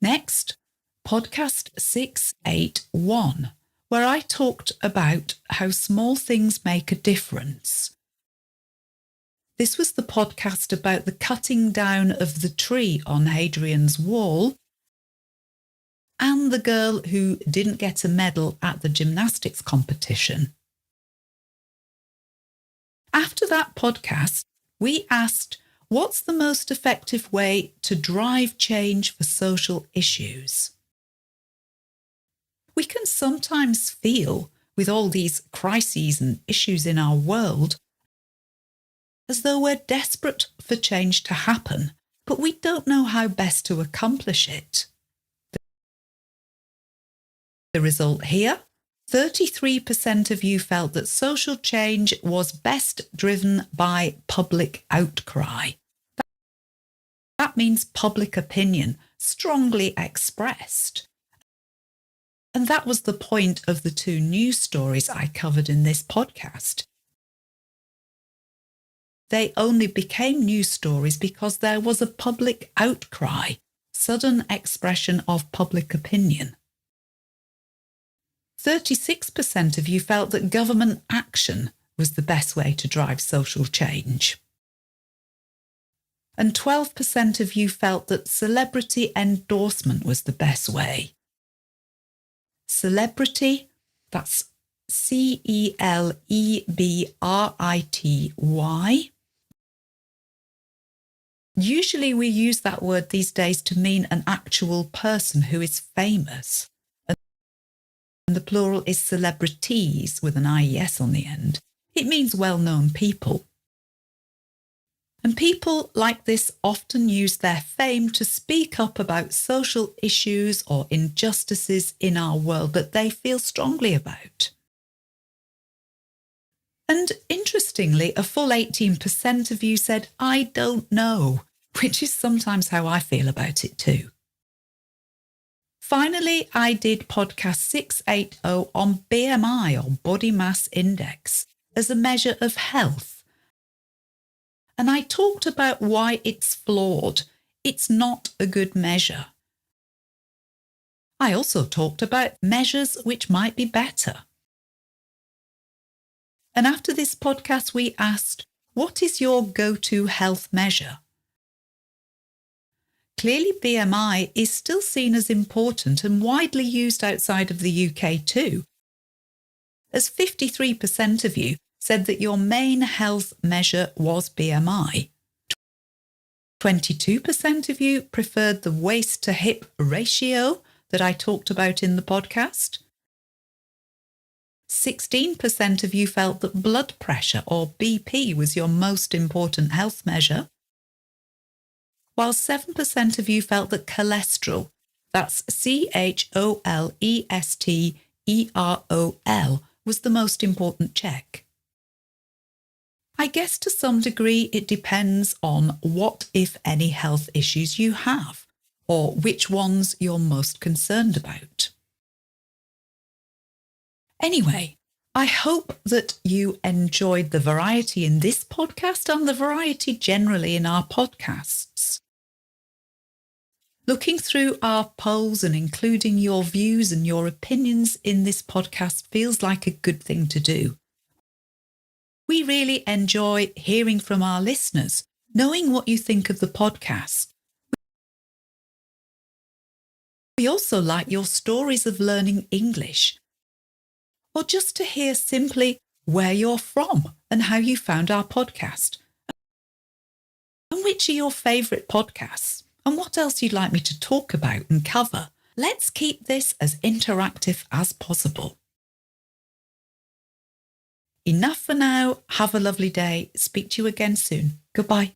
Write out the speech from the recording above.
Next, podcast 681, where I talked about how small things make a difference. This was the podcast about the cutting down of the tree on Hadrian's Wall and the girl who didn't get a medal at the gymnastics competition. After that podcast, we asked, what's the most effective way to drive change for social issues? We can sometimes feel, with all these crises and issues in our world, as though we're desperate for change to happen, but we don't know how best to accomplish it. The result here? 33% of you felt that social change was best driven by public outcry. That means public opinion, strongly expressed. And that was the point of the 2 news stories I covered in this podcast. They only became news stories because there was a public outcry, sudden expression of public opinion. 36% of you felt that government action was the best way to drive social change. And 12% of you felt that celebrity endorsement was the best way. Celebrity, that's CELEBRITY. Usually we use that word these days to mean an actual person who is famous. And the plural is celebrities with an IES on the end. It means well-known people. And people like this often use their fame to speak up about social issues or injustices in our world that they feel strongly about. And interestingly, a full 18% of you said, I don't know, which is sometimes how I feel about it too. Finally, I did podcast 680 on BMI, or Body Mass Index, as a measure of health. And I talked about why it's flawed. It's not a good measure. I also talked about measures which might be better. And after this podcast, we asked, what is your go-to health measure? Clearly, BMI is still seen as important and widely used outside of the UK too, as 53% of you said that your main health measure was BMI. 22% of you preferred the waist to hip ratio that I talked about in the podcast. 16% of you felt that blood pressure, or BP, was your most important health measure, while 7% of you felt that cholesterol, that's CHOLESTEROL, was the most important check. I guess to some degree it depends on what, if any, health issues you have, or which ones you're most concerned about. Anyway, I hope that you enjoyed the variety in this podcast and the variety generally in our podcasts. Looking through our polls and including your views and your opinions in this podcast feels like a good thing to do. We really enjoy hearing from our listeners, knowing what you think of the podcast. We also like your stories of learning English, or just to hear simply where you're from and how you found our podcast, and which are your favourite podcasts, and what else you'd like me to talk about and cover. Let's keep this as interactive as possible. Enough for now. Have a lovely day. Speak to you again soon. Goodbye.